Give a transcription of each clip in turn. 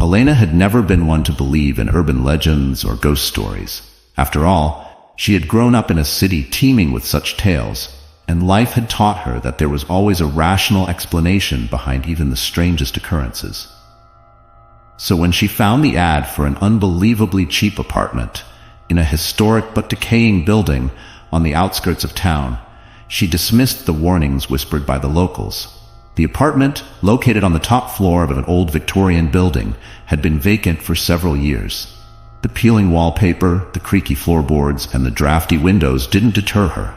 Elena had never been one to believe in urban legends or ghost stories. After all, she had grown up in a city teeming with such tales, and life had taught her that there was always a rational explanation behind even the strangest occurrences. So when she found the ad for an unbelievably cheap apartment in a historic but decaying building on the outskirts of town, she dismissed the warnings whispered by the locals. The apartment, located on the top floor of an old Victorian building, had been vacant for several years. The peeling wallpaper, the creaky floorboards, and the drafty windows didn't deter her.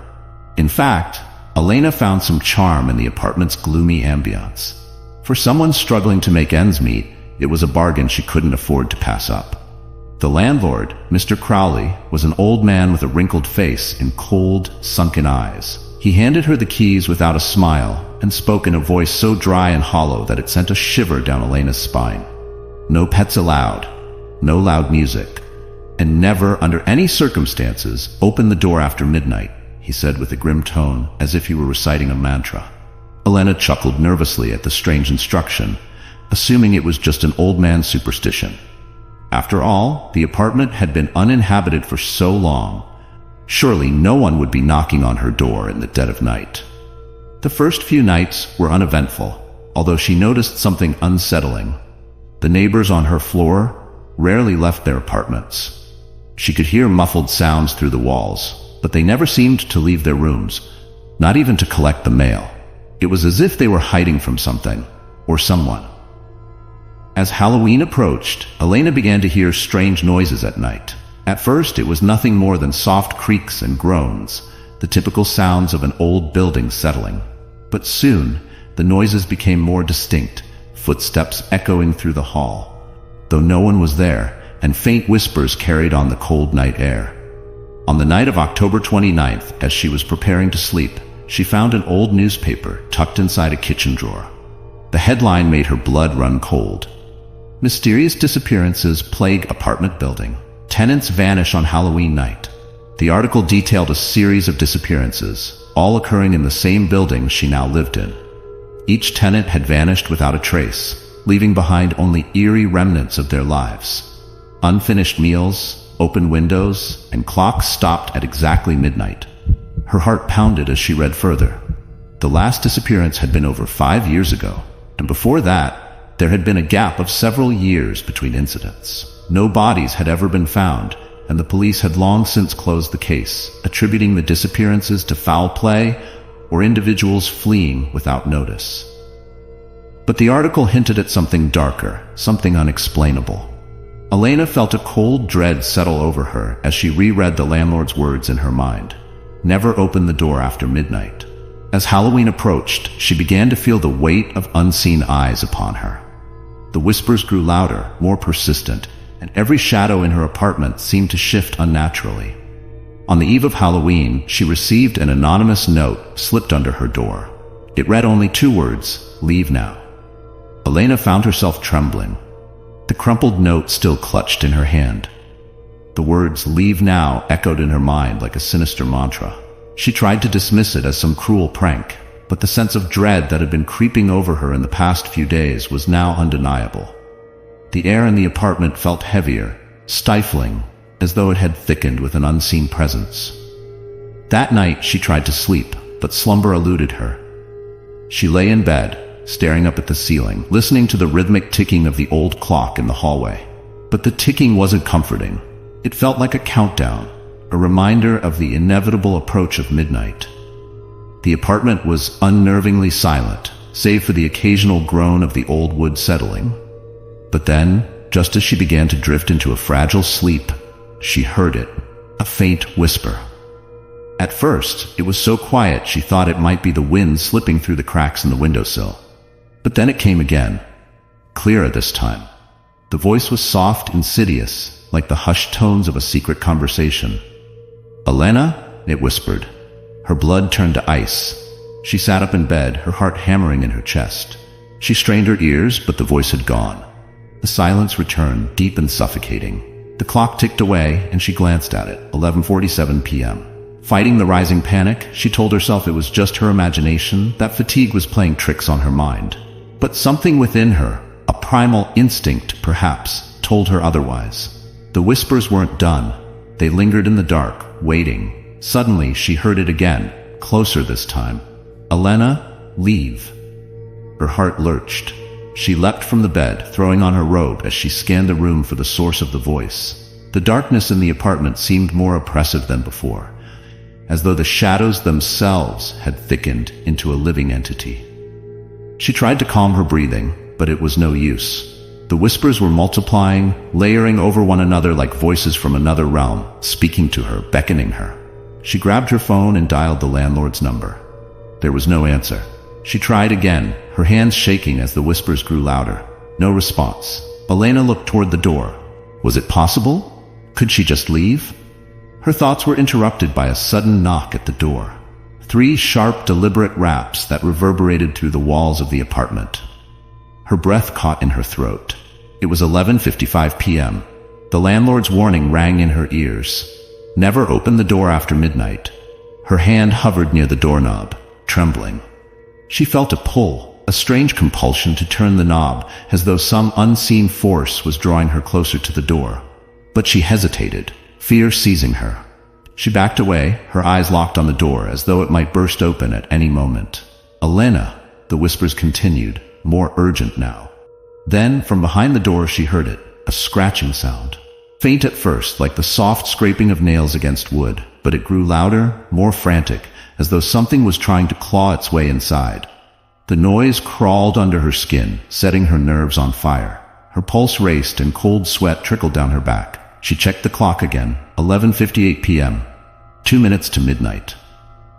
In fact, Elena found some charm in the apartment's gloomy ambiance. For someone struggling to make ends meet, it was a bargain she couldn't afford to pass up. The landlord, Mr. Crowley, was an old man with a wrinkled face and cold, sunken eyes. He handed her the keys without a smile and spoke in a voice so dry and hollow that it sent a shiver down Elena's spine. No pets allowed, no loud music, and never, under any circumstances, open the door after midnight, he said with a grim tone, as if he were reciting a mantra. Elena chuckled nervously at the strange instruction, assuming it was just an old man's superstition. After all, the apartment had been uninhabited for so long. Surely no one would be knocking on her door in the dead of night. The first few nights were uneventful, although she noticed something unsettling. The neighbors on her floor rarely left their apartments. She could hear muffled sounds through the walls, but they never seemed to leave their rooms, not even to collect the mail. It was as if they were hiding from something, or someone. As Halloween approached, Elena began to hear strange noises at night. At first, it was nothing more than soft creaks and groans, the typical sounds of an old building settling. But soon, the noises became more distinct, footsteps echoing through the hall, though no one was there, and faint whispers carried on the cold night air. On the night of October 29th, as she was preparing to sleep, she found an old newspaper tucked inside a kitchen drawer. The headline made her blood run cold. Mysterious disappearances plague apartment building. Tenants vanish on Halloween night. The article detailed a series of disappearances, all occurring in the same building she now lived in. Each tenant had vanished without a trace, leaving behind only eerie remnants of their lives. Unfinished meals, open windows, and clocks stopped at exactly midnight. Her heart pounded as she read further. The last disappearance had been over 5 years ago, and before that, there had been a gap of several years between incidents. No bodies had ever been found, and the police had long since closed the case, attributing the disappearances to foul play or individuals fleeing without notice. But the article hinted at something darker, something unexplainable. Elena felt a cold dread settle over her as she reread the landlord's words in her mind. Never open the door after midnight. As Halloween approached, she began to feel the weight of unseen eyes upon her. The whispers grew louder, more persistent, and every shadow in her apartment seemed to shift unnaturally. On the eve of Halloween, she received an anonymous note slipped under her door. It read only 2 words, "Leave now." Elena found herself trembling. The crumpled note still clutched in her hand. The words "leave now" echoed in her mind like a sinister mantra. She tried to dismiss it as some cruel prank, but the sense of dread that had been creeping over her in the past few days was now undeniable. The air in the apartment felt heavier, stifling, as though it had thickened with an unseen presence. That night she tried to sleep, but slumber eluded her. She lay in bed, staring up at the ceiling, listening to the rhythmic ticking of the old clock in the hallway. But the ticking wasn't comforting. It felt like a countdown, a reminder of the inevitable approach of midnight. The apartment was unnervingly silent, save for the occasional groan of the old wood settling. But then, just as she began to drift into a fragile sleep, she heard it, a faint whisper. At first, it was so quiet she thought it might be the wind slipping through the cracks in the windowsill. But then it came again, clearer this time. The voice was soft, insidious, like the hushed tones of a secret conversation. "Elena?" it whispered. Her blood turned to ice. She sat up in bed, her heart hammering in her chest. She strained her ears, but the voice had gone. The silence returned, deep and suffocating. The clock ticked away, and she glanced at it, 11:47 p.m. Fighting the rising panic, she told herself it was just her imagination, that fatigue was playing tricks on her mind. But something within her, a primal instinct, perhaps, told her otherwise. The whispers weren't done. They lingered in the dark, waiting. Suddenly, she heard it again, closer this time. "Elena, leave." Her heart lurched. She leapt from the bed, throwing on her robe as she scanned the room for the source of the voice. The darkness in the apartment seemed more oppressive than before, as though the shadows themselves had thickened into a living entity. She tried to calm her breathing, but it was no use. The whispers were multiplying, layering over one another like voices from another realm, speaking to her, beckoning her. She grabbed her phone and dialed the landlord's number. There was no answer. She tried again, her hands shaking as the whispers grew louder. No response. Elena looked toward the door. Was it possible? Could she just leave? Her thoughts were interrupted by a sudden knock at the door. 3 sharp, deliberate raps that reverberated through the walls of the apartment. Her breath caught in her throat. It was 11:55 p.m. The landlord's warning rang in her ears. Never open the door after midnight. Her hand hovered near the doorknob, trembling. She felt a pull, a strange compulsion to turn the knob, as though some unseen force was drawing her closer to the door. But she hesitated, fear seizing her. She backed away, her eyes locked on the door, as though it might burst open at any moment. "Elena," the whispers continued, more urgent now. Then, from behind the door, she heard it, a scratching sound. Faint at first, like the soft scraping of nails against wood, but it grew louder, more frantic, as though something was trying to claw its way inside. The noise crawled under her skin, setting her nerves on fire. Her pulse raced and cold sweat trickled down her back. She checked the clock again, 11:58 p.m., 2 minutes to midnight.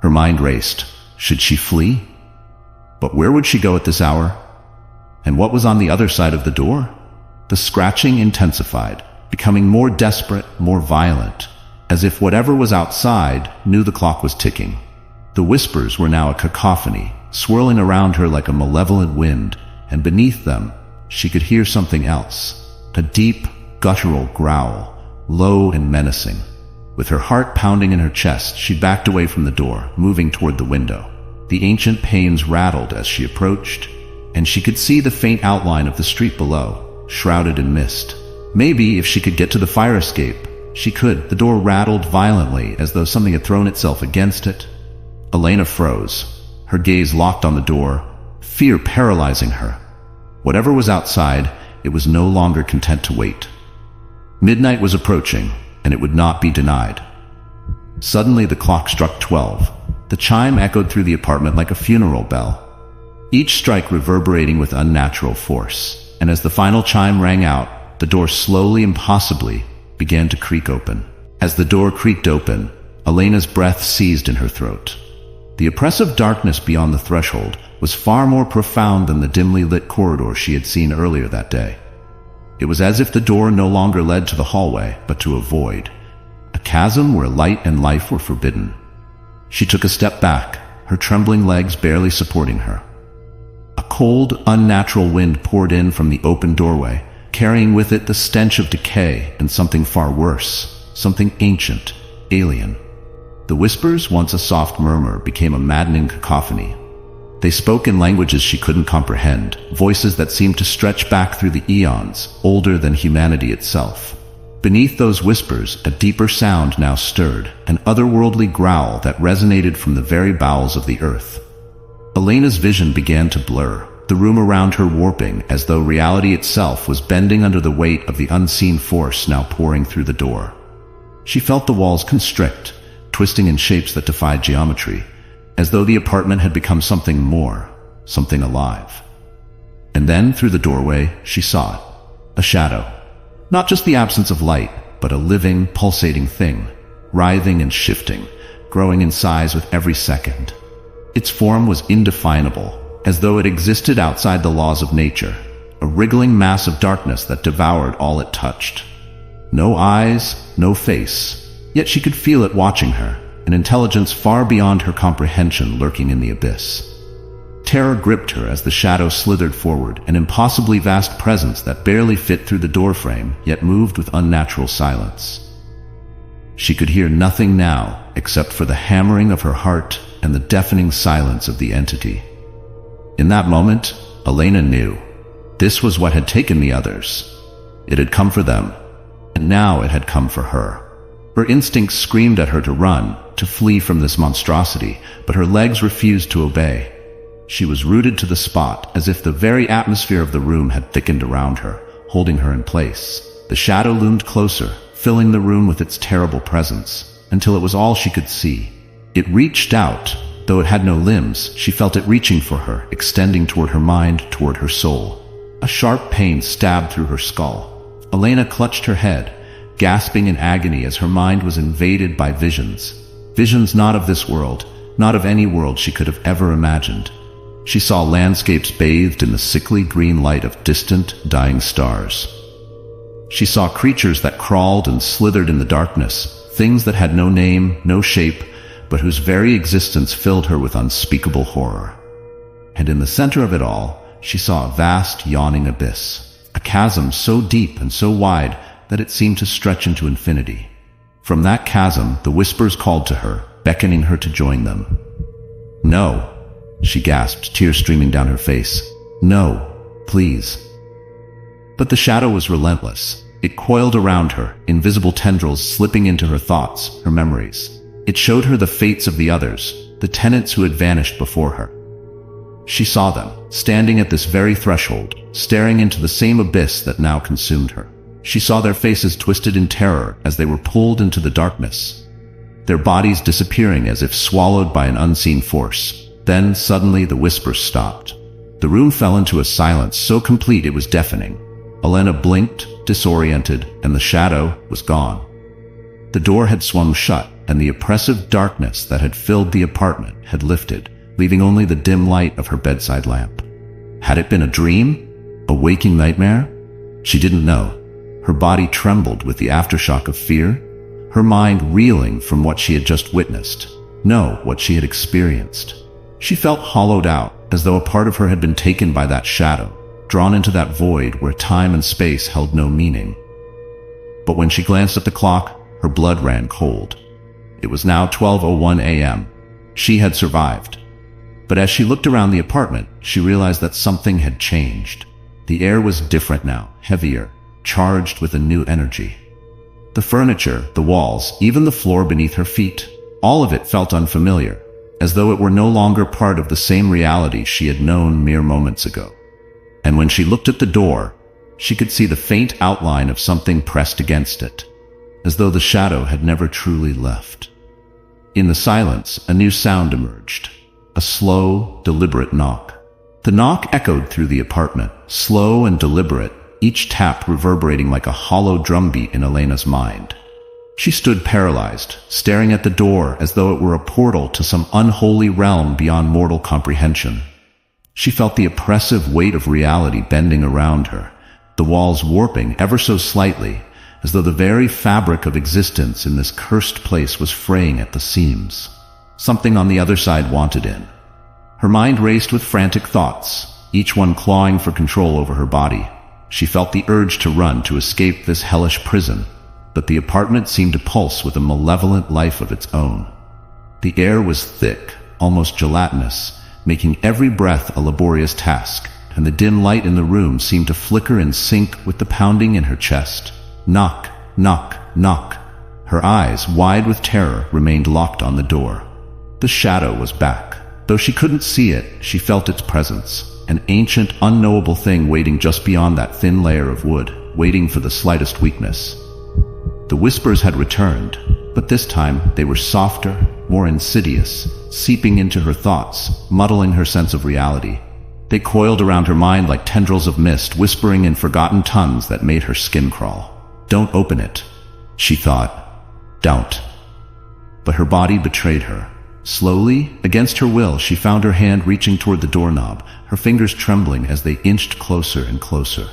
Her mind raced. Should she flee? But where would she go at this hour? And what was on the other side of the door? The scratching intensified, becoming more desperate, more violent, as if whatever was outside knew the clock was ticking. The whispers were now a cacophony, swirling around her like a malevolent wind, and beneath them, she could hear something else, a deep, guttural growl, low and menacing. With her heart pounding in her chest, she backed away from the door, moving toward the window. The ancient panes rattled as she approached, and she could see the faint outline of the street below, shrouded in mist. Maybe if she could get to the fire escape, she could. The door rattled violently as though something had thrown itself against it. Elena froze, her gaze locked on the door, fear paralyzing her. Whatever was outside, it was no longer content to wait. Midnight was approaching, and it would not be denied. Suddenly the clock struck 12. The chime echoed through the apartment like a funeral bell, each strike reverberating with unnatural force. And as the final chime rang out, the door slowly and possibly began to creak open. As the door creaked open, Elena's breath seized in her throat. The oppressive darkness beyond the threshold was far more profound than the dimly lit corridor she had seen earlier that day. It was as if the door no longer led to the hallway, but to a void, a chasm where light and life were forbidden. She took a step back, her trembling legs barely supporting her. A cold, unnatural wind poured in from the open doorway, carrying with it the stench of decay and something far worse, something ancient, alien. The whispers, once a soft murmur, became a maddening cacophony. They spoke in languages she couldn't comprehend, voices that seemed to stretch back through the eons, older than humanity itself. Beneath those whispers, a deeper sound now stirred, an otherworldly growl that resonated from the very bowels of the earth. Elena's vision began to blur, the room around her warping as though reality itself was bending under the weight of the unseen force now pouring through the door. She felt the walls constrict, twisting in shapes that defied geometry, as though the apartment had become something more, something alive. And then, through the doorway, she saw it. A shadow. Not just the absence of light, but a living, pulsating thing, writhing and shifting, growing in size with every second. Its form was indefinable, as though it existed outside the laws of nature, a wriggling mass of darkness that devoured all it touched. No eyes, no face, yet she could feel it watching her, an intelligence far beyond her comprehension lurking in the abyss. Terror gripped her as the shadow slithered forward, an impossibly vast presence that barely fit through the doorframe, yet moved with unnatural silence. She could hear nothing now except for the hammering of her heart and the deafening silence of the entity. In that moment, Elena knew. This was what had taken the others. It had come for them, and now it had come for her. Her instincts screamed at her to run, to flee from this monstrosity, but her legs refused to obey. She was rooted to the spot, as if the very atmosphere of the room had thickened around her, holding her in place. The shadow loomed closer, filling the room with its terrible presence, until it was all she could see. It reached out. Though it had no limbs, she felt it reaching for her, extending toward her mind, toward her soul. A sharp pain stabbed through her skull. Elena clutched her head, gasping in agony as her mind was invaded by visions. Visions not of this world, not of any world she could have ever imagined. She saw landscapes bathed in the sickly green light of distant, dying stars. She saw creatures that crawled and slithered in the darkness, things that had no name, no shape, but whose very existence filled her with unspeakable horror. And in the center of it all, she saw a vast, yawning abyss, a chasm so deep and so wide that it seemed to stretch into infinity. From that chasm, the whispers called to her, beckoning her to join them. "No," she gasped, tears streaming down her face. "No, please." But the shadow was relentless. It coiled around her, invisible tendrils slipping into her thoughts, her memories. It showed her the fates of the others, the tenants who had vanished before her. She saw them, standing at this very threshold, staring into the same abyss that now consumed her. She saw their faces twisted in terror as they were pulled into the darkness, their bodies disappearing as if swallowed by an unseen force. Then, suddenly, the whispers stopped. The room fell into a silence so complete it was deafening. Elena blinked, disoriented, and the shadow was gone. The door had swung shut, and the oppressive darkness that had filled the apartment had lifted, leaving only the dim light of her bedside lamp. Had it been a dream? A waking nightmare? She didn't know. Her body trembled with the aftershock of fear, her mind reeling from what she had just witnessed. No, what she had experienced. She felt hollowed out, as though a part of her had been taken by that shadow, drawn into that void where time and space held no meaning. But when she glanced at the clock, her blood ran cold. It was now 12:01 a.m. She had survived. But as she looked around the apartment, she realized that something had changed. The air was different now, heavier, charged with a new energy. The furniture, the walls, even the floor beneath her feet, all of it felt unfamiliar, as though it were no longer part of the same reality she had known mere moments ago. And when she looked at the door, she could see the faint outline of something pressed against it, as though the shadow had never truly left. In the silence, a new sound emerged, a slow, deliberate knock. The knock echoed through the apartment, slow and deliberate, each tap reverberating like a hollow drumbeat in Elena's mind. She stood paralyzed, staring at the door as though it were a portal to some unholy realm beyond mortal comprehension. She felt the oppressive weight of reality bending around her, the walls warping ever so slightly, as though the very fabric of existence in this cursed place was fraying at the seams. Something on the other side wanted in. Her mind raced with frantic thoughts, each one clawing for control over her body. She felt the urge to run, to escape this hellish prison, but the apartment seemed to pulse with a malevolent life of its own. The air was thick, almost gelatinous, making every breath a laborious task, and the dim light in the room seemed to flicker in sync with the pounding in her chest. Knock, knock, knock. Her eyes, wide with terror, remained locked on the door. The shadow was back. Though she couldn't see it, she felt its presence, an ancient, unknowable thing waiting just beyond that thin layer of wood, waiting for the slightest weakness. The whispers had returned, but this time they were softer, more insidious, seeping into her thoughts, muddling her sense of reality. They coiled around her mind like tendrils of mist, whispering in forgotten tongues that made her skin crawl. "Don't open it," she thought. "Don't." But her body betrayed her. Slowly, against her will, she found her hand reaching toward the doorknob, her fingers trembling as they inched closer and closer.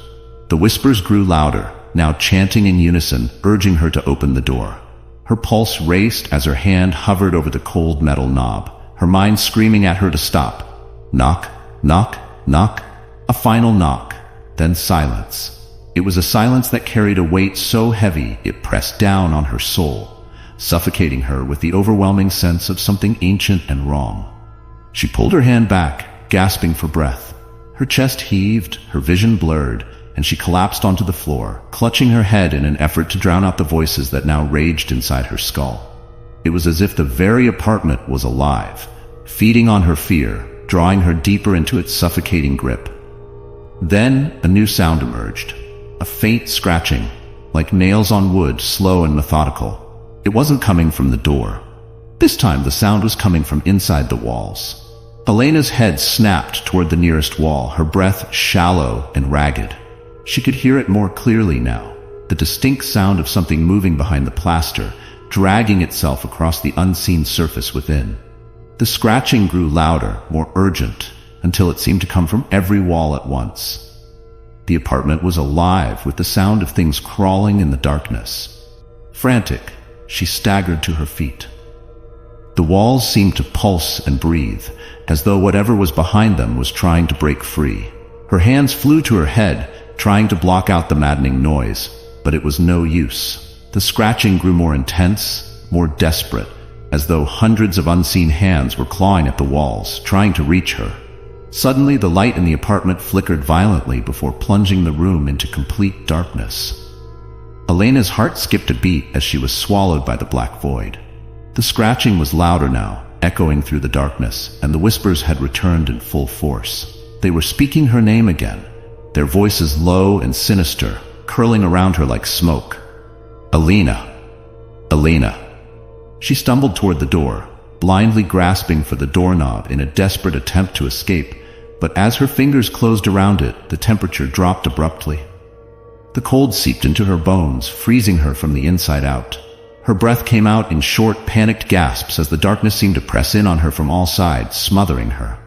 The whispers grew louder, now chanting in unison, urging her to open the door. Her pulse raced as her hand hovered over the cold metal knob, her mind screaming at her to stop. Knock, knock, knock. A final knock, then silence. It was a silence that carried a weight so heavy it pressed down on her soul, suffocating her with the overwhelming sense of something ancient and wrong. She pulled her hand back, gasping for breath. Her chest heaved, her vision blurred, and she collapsed onto the floor, clutching her head in an effort to drown out the voices that now raged inside her skull. It was as if the very apartment was alive, feeding on her fear, drawing her deeper into its suffocating grip. Then a new sound emerged, a faint scratching, like nails on wood, slow and methodical. It wasn't coming from the door. This time the sound was coming from inside the walls. Elena's head snapped toward the nearest wall, her breath shallow and ragged. She could hear it more clearly now, the distinct sound of something moving behind the plaster, dragging itself across the unseen surface within. The scratching grew louder, more urgent, until it seemed to come from every wall at once. The apartment was alive with the sound of things crawling in the darkness. Frantic, she staggered to her feet. The walls seemed to pulse and breathe, as though whatever was behind them was trying to break free. Her hands flew to her head, trying to block out the maddening noise, but it was no use. The scratching grew more intense, more desperate, as though hundreds of unseen hands were clawing at the walls, trying to reach her. Suddenly, the light in the apartment flickered violently before plunging the room into complete darkness. Elena's heart skipped a beat as she was swallowed by the black void. The scratching was louder now, echoing through the darkness, and the whispers had returned in full force. They were speaking her name again, their voices low and sinister, curling around her like smoke. Elena. Elena. She stumbled toward the door, blindly grasping for the doorknob in a desperate attempt to escape, but as her fingers closed around it, the temperature dropped abruptly. The cold seeped into her bones, freezing her from the inside out. Her breath came out in short, panicked gasps as the darkness seemed to press in on her from all sides, smothering her.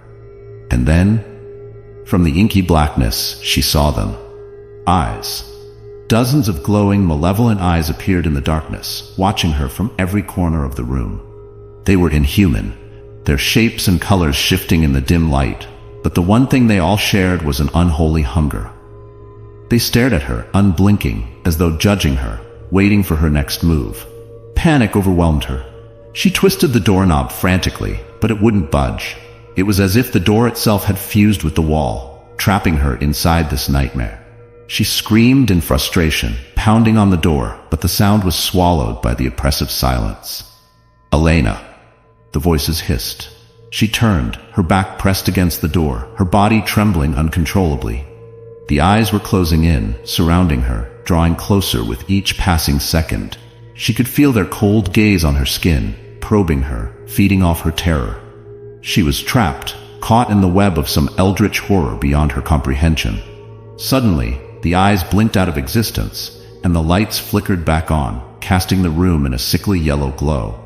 And then, from the inky blackness, she saw them. Eyes. Dozens of glowing, malevolent eyes appeared in the darkness, watching her from every corner of the room. They were inhuman, their shapes and colors shifting in the dim light, but the one thing they all shared was an unholy hunger. They stared at her, unblinking, as though judging her, waiting for her next move. Panic overwhelmed her. She twisted the doorknob frantically, but it wouldn't budge. It was as if the door itself had fused with the wall, trapping her inside this nightmare. She screamed in frustration, pounding on the door, but the sound was swallowed by the oppressive silence. Elena. The voices hissed. She turned, her back pressed against the door, her body trembling uncontrollably. The eyes were closing in, surrounding her, drawing closer with each passing second. She could feel their cold gaze on her skin, probing her, feeding off her terror. She was trapped, caught in the web of some eldritch horror beyond her comprehension. Suddenly, the eyes blinked out of existence, and the lights flickered back on, casting the room in a sickly yellow glow.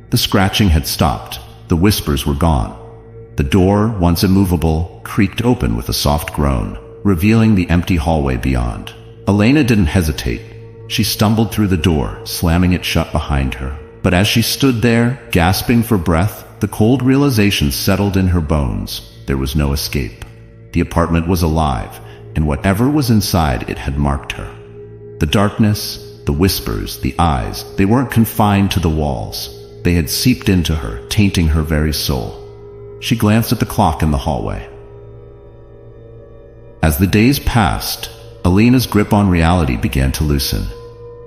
The scratching had stopped. The whispers were gone. The door, once immovable, creaked open with a soft groan, revealing the empty hallway beyond. Elena didn't hesitate. She stumbled through the door, slamming it shut behind her. But as she stood there, gasping for breath, the cold realization settled in her bones. There was no escape. The apartment was alive, and whatever was inside it had marked her. The darkness, the whispers, the eyes, they weren't confined to the walls. They had seeped into her, tainting her very soul. She glanced at the clock in the hallway. As the days passed, Elena's grip on reality began to loosen.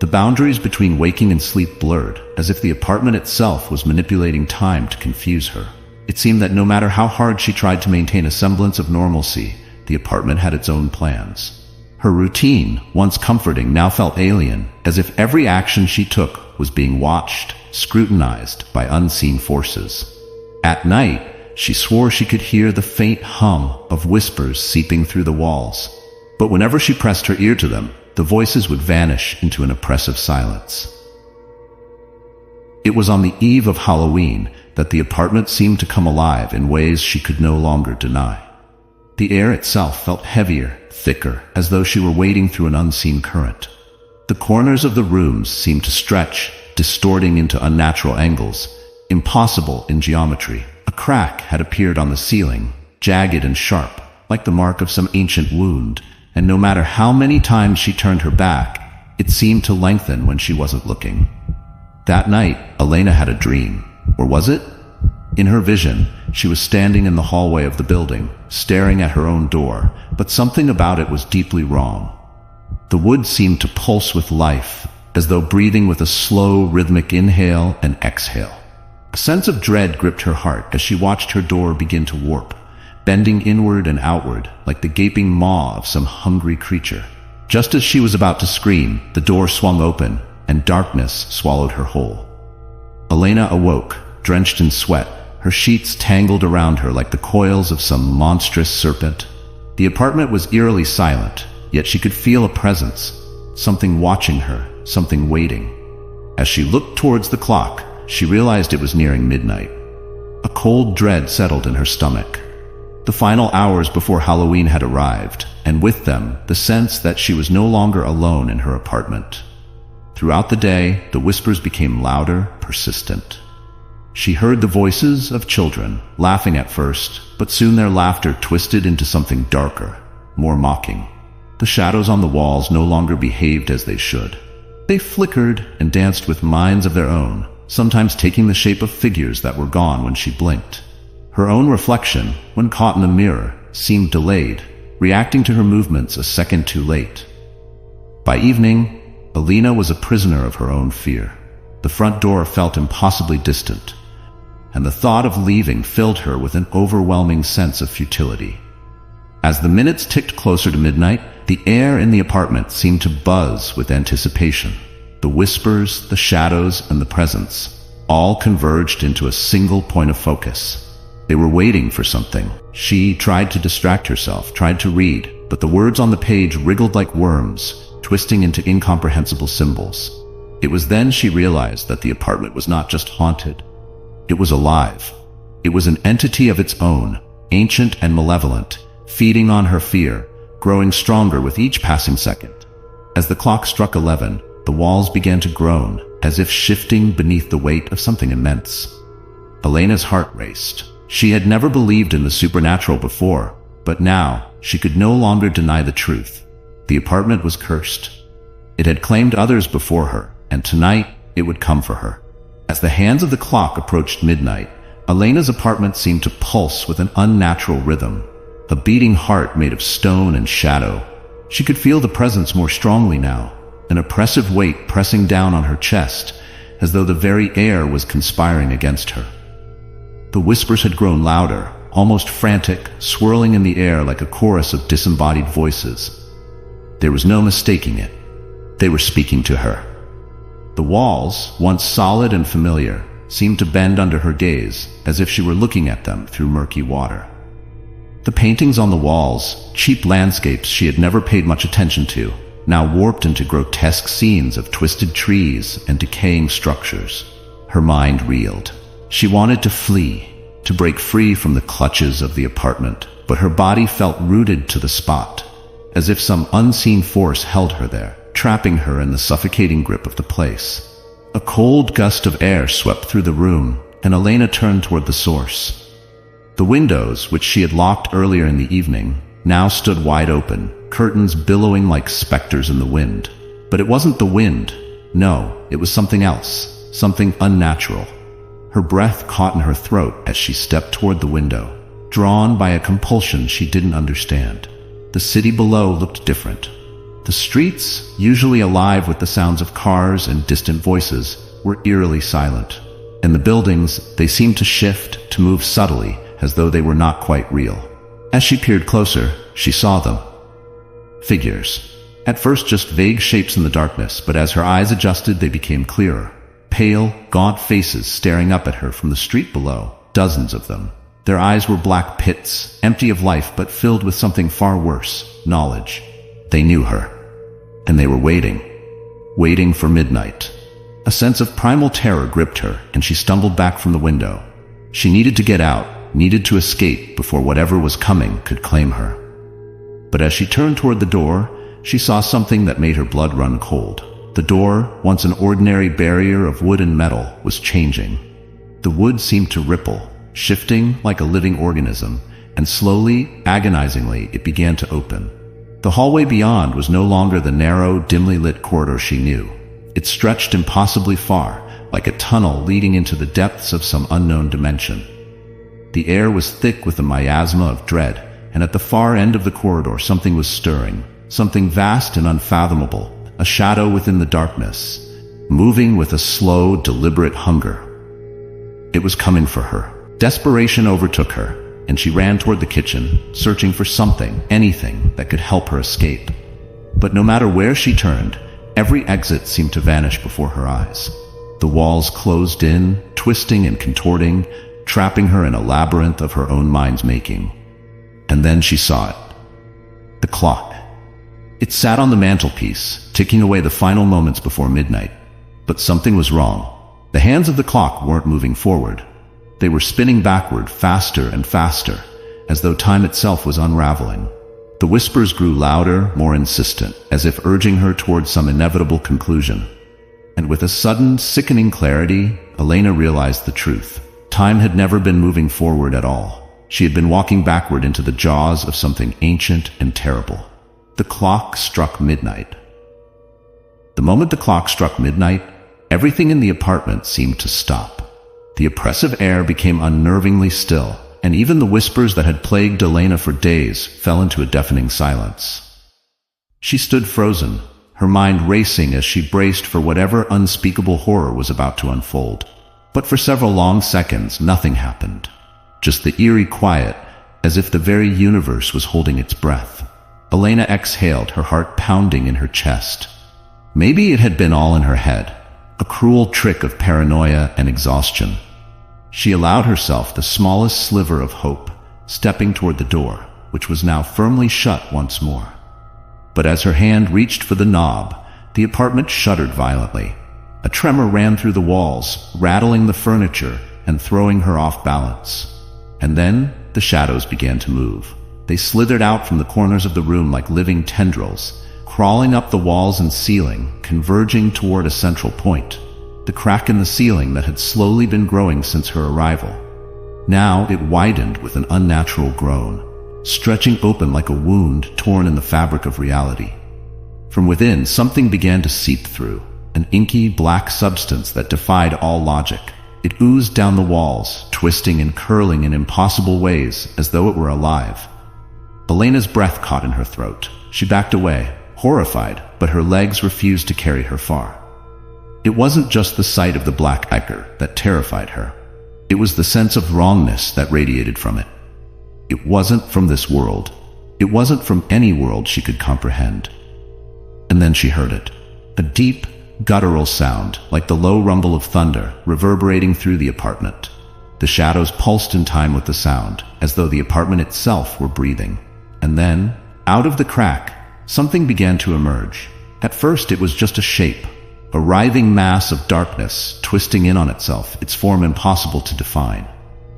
The boundaries between waking and sleep blurred, as if the apartment itself was manipulating time to confuse her. It seemed that no matter how hard she tried to maintain a semblance of normalcy, the apartment had its own plans. Her routine, once comforting, now felt alien, as if every action she took was being watched, scrutinized by unseen forces. At night, she swore she could hear the faint hum of whispers seeping through the walls. But whenever she pressed her ear to them, the voices would vanish into an oppressive silence. It was on the eve of Halloween that the apartment seemed to come alive in ways she could no longer deny. The air itself felt heavier, thicker, as though she were wading through an unseen current. The corners of the rooms seemed to stretch, distorting into unnatural angles, impossible in geometry. A crack had appeared on the ceiling, jagged and sharp, like the mark of some ancient wound, and no matter how many times she turned her back, it seemed to lengthen when she wasn't looking. That night, Elena had a dream. Or was it? In her vision, she was standing in the hallway of the building, staring at her own door, but something about it was deeply wrong. The wood seemed to pulse with life, as though breathing with a slow, rhythmic inhale and exhale. A sense of dread gripped her heart as she watched her door begin to warp, bending inward and outward like the gaping maw of some hungry creature. Just as she was about to scream, the door swung open, and darkness swallowed her whole. Elena awoke, drenched in sweat, her sheets tangled around her like the coils of some monstrous serpent. The apartment was eerily silent, yet she could feel a presence, something watching her, something waiting. As she looked towards the clock, she realized it was nearing midnight. A cold dread settled in her stomach. The final hours before Halloween had arrived, and with them, the sense that she was no longer alone in her apartment. Throughout the day, the whispers became louder, persistent. She heard the voices of children, laughing at first, but soon their laughter twisted into something darker, more mocking. The shadows on the walls no longer behaved as they should. They flickered and danced with minds of their own, sometimes taking the shape of figures that were gone when she blinked. Her own reflection, when caught in the mirror, seemed delayed, reacting to her movements a second too late. By evening, Elena was a prisoner of her own fear. The front door felt impossibly distant, and the thought of leaving filled her with an overwhelming sense of futility. As the minutes ticked closer to midnight, the air in the apartment seemed to buzz with anticipation. The whispers, the shadows, and the presence all converged into a single point of focus. They were waiting for something. She tried to distract herself, tried to read, but the words on the page wriggled like worms, twisting into incomprehensible symbols. It was then she realized that the apartment was not just haunted. It was alive. It was an entity of its own, ancient and malevolent, feeding on her fear, growing stronger with each passing second. As the clock struck 11, the walls began to groan, as if shifting beneath the weight of something immense. Elena's heart raced. She had never believed in the supernatural before, but now she could no longer deny the truth. The apartment was cursed. It had claimed others before her, and tonight it would come for her. As the hands of the clock approached midnight, Elena's apartment seemed to pulse with an unnatural rhythm, a beating heart made of stone and shadow. She could feel the presence more strongly now, an oppressive weight pressing down on her chest, as though the very air was conspiring against her. The whispers had grown louder, almost frantic, swirling in the air like a chorus of disembodied voices. There was no mistaking it. They were speaking to her. The walls, once solid and familiar, seemed to bend under her gaze, as if she were looking at them through murky water. The paintings on the walls, cheap landscapes she had never paid much attention to, now warped into grotesque scenes of twisted trees and decaying structures. Her mind reeled. She wanted to flee, to break free from the clutches of the apartment, but her body felt rooted to the spot, as if some unseen force held her there, trapping her in the suffocating grip of the place. A cold gust of air swept through the room, and Elena turned toward the source. The windows, which she had locked earlier in the evening, now stood wide open, curtains billowing like specters in the wind. But it wasn't the wind. No, it was something else, something unnatural. Her breath caught in her throat as she stepped toward the window, drawn by a compulsion she didn't understand. The city below looked different. The streets, usually alive with the sounds of cars and distant voices, were eerily silent. In the buildings, they seemed to shift, to move subtly, as though they were not quite real. As she peered closer, she saw them. Figures. At first just vague shapes in the darkness, but as her eyes adjusted, they became clearer. Pale, gaunt faces staring up at her from the street below, dozens of them. Their eyes were black pits, empty of life but filled with something far worse, knowledge. They knew her. And they were waiting for midnight. A sense of primal terror gripped her, and she stumbled back from the window. She needed to get out, needed to escape before whatever was coming could claim her. But as she turned toward the door, she saw something that made her blood run cold. The door, once an ordinary barrier of wood and metal, was changing. The wood seemed to ripple, shifting like a living organism, and slowly, agonizingly, it began to open. The hallway beyond was no longer the narrow, dimly lit corridor she knew. It stretched impossibly far, like a tunnel leading into the depths of some unknown dimension. The air was thick with a miasma of dread, and at the far end of the corridor something was stirring, something vast and unfathomable, a shadow within the darkness, moving with a slow, deliberate hunger. It was coming for her. Desperation overtook her, and she ran toward the kitchen, searching for something, anything that could help her escape. But no matter where she turned, every exit seemed to vanish before her eyes. The walls closed in, twisting and contorting, trapping her in a labyrinth of her own mind's making. And then she saw it. The clock. It sat on the mantelpiece, ticking away the final moments before midnight. But something was wrong. The hands of the clock weren't moving forward. They were spinning backward, faster and faster, as though time itself was unraveling. The whispers grew louder, more insistent, as if urging her towards some inevitable conclusion. And with a sudden, sickening clarity, Elena realized the truth. Time had never been moving forward at all. She had been walking backward into the jaws of something ancient and terrible. The clock struck midnight. The moment the clock struck midnight, everything in the apartment seemed to stop. The oppressive air became unnervingly still, and even the whispers that had plagued Elena for days fell into a deafening silence. She stood frozen, her mind racing as she braced for whatever unspeakable horror was about to unfold. But for several long seconds, nothing happened. Just the eerie quiet, as if the very universe was holding its breath. Elena exhaled, her heart pounding in her chest. Maybe it had been all in her head, a cruel trick of paranoia and exhaustion. She allowed herself the smallest sliver of hope, stepping toward the door, which was now firmly shut once more. But as her hand reached for the knob, the apartment shuddered violently. A tremor ran through the walls, rattling the furniture and throwing her off balance. And then the shadows began to move. They slithered out from the corners of the room like living tendrils, crawling up the walls and ceiling, converging toward a central point, the crack in the ceiling that had slowly been growing since her arrival. Now it widened with an unnatural groan, stretching open like a wound torn in the fabric of reality. From within, something began to seep through, an inky black substance that defied all logic. It oozed down the walls, twisting and curling in impossible ways as though it were alive. Elena's breath caught in her throat. She backed away, horrified, but her legs refused to carry her far. It wasn't just the sight of the black ichor that terrified her. It was the sense of wrongness that radiated from it. It wasn't from this world. It wasn't from any world she could comprehend. And then she heard it. A deep, guttural sound, like the low rumble of thunder, reverberating through the apartment. The shadows pulsed in time with the sound, as though the apartment itself were breathing. And then, out of the crack, something began to emerge. At first it was just a shape, a writhing mass of darkness twisting in on itself, its form impossible to define.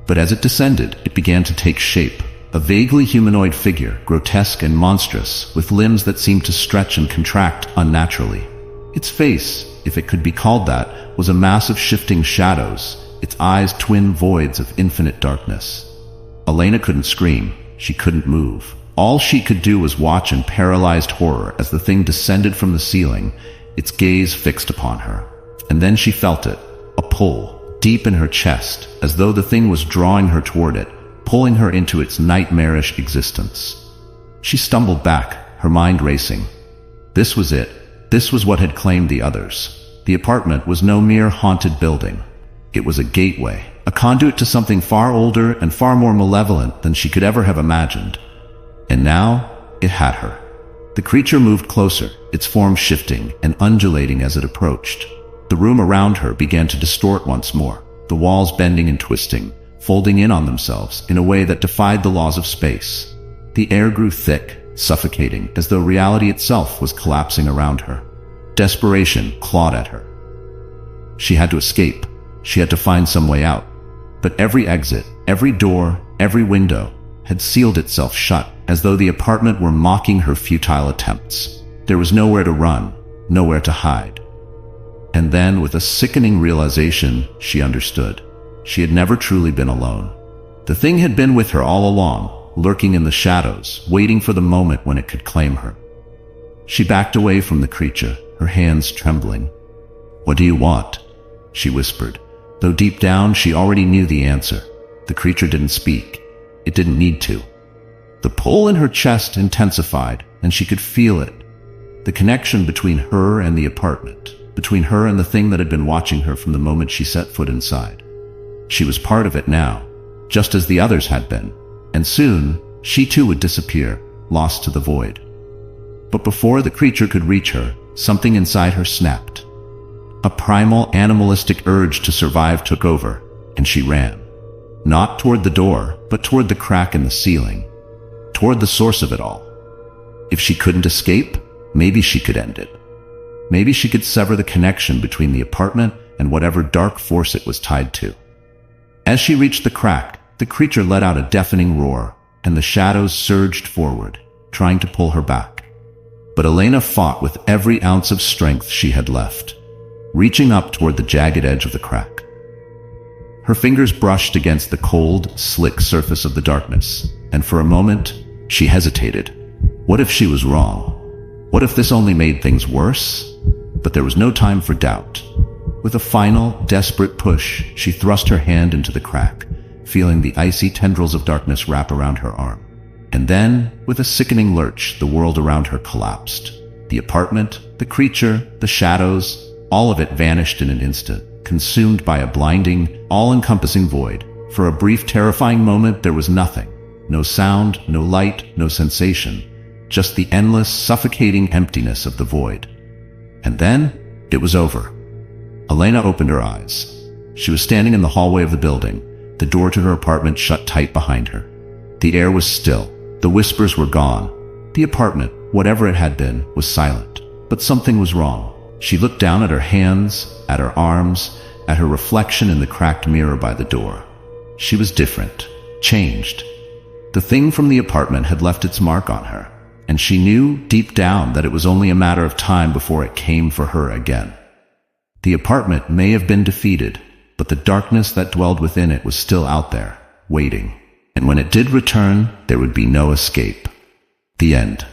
But as it descended, it began to take shape, a vaguely humanoid figure, grotesque and monstrous, with limbs that seemed to stretch and contract unnaturally. Its face, if it could be called that, was a mass of shifting shadows, its eyes twin voids of infinite darkness. Elena couldn't scream. She couldn't move. All she could do was watch in paralyzed horror as the thing descended from the ceiling, its gaze fixed upon her. And then she felt it, a pull, deep in her chest, as though the thing was drawing her toward it, pulling her into its nightmarish existence. She stumbled back, her mind racing. This was it. This was what had claimed the others. The apartment was no mere haunted building. It was a gateway, a conduit to something far older and far more malevolent than she could ever have imagined. And now, it had her. The creature moved closer, its form shifting and undulating as it approached. The room around her began to distort once more, the walls bending and twisting, folding in on themselves in a way that defied the laws of space. The air grew thick, suffocating, as though reality itself was collapsing around her. Desperation clawed at her. She had to escape. She had to find some way out. But every exit, every door, every window had sealed itself shut, as though the apartment were mocking her futile attempts. There was nowhere to run, nowhere to hide. And then, with a sickening realization, she understood. She had never truly been alone. The thing had been with her all along, lurking in the shadows, waiting for the moment when it could claim her. She backed away from the creature, her hands trembling. "What do you want?" she whispered, though deep down she already knew the answer. The creature didn't speak. It didn't need to. The pull in her chest intensified, and she could feel it. The connection between her and the apartment, between her and the thing that had been watching her from the moment she set foot inside. She was part of it now, just as the others had been, and soon she too would disappear, lost to the void. But before the creature could reach her, something inside her snapped. A primal, animalistic urge to survive took over, and she ran. Not toward the door, but toward the crack in the ceiling, toward the source of it all. If she couldn't escape, maybe she could end it. Maybe she could sever the connection between the apartment and whatever dark force it was tied to. As she reached the crack, the creature let out a deafening roar, and the shadows surged forward, trying to pull her back. But Elena fought with every ounce of strength she had left, reaching up toward the jagged edge of the crack. Her fingers brushed against the cold, slick surface of the darkness, and for a moment, she hesitated. What if she was wrong? What if this only made things worse? But there was no time for doubt. With a final, desperate push, she thrust her hand into the crack, feeling the icy tendrils of darkness wrap around her arm. And then, with a sickening lurch, the world around her collapsed. The apartment, the creature, the shadows, all of it vanished in an instant, consumed by a blinding, all-encompassing void. For a brief, terrifying moment, there was nothing. No sound, no light, no sensation. Just the endless, suffocating emptiness of the void. And then, it was over. Elena opened her eyes. She was standing in the hallway of the building, the door to her apartment shut tight behind her. The air was still. The whispers were gone. The apartment, whatever it had been, was silent. But something was wrong. She looked down at her hands, at her arms, at her reflection in the cracked mirror by the door. She was different, changed. The thing from the apartment had left its mark on her, and she knew deep down that it was only a matter of time before it came for her again. The apartment may have been defeated, but the darkness that dwelled within it was still out there, waiting. And when it did return, there would be no escape. The end.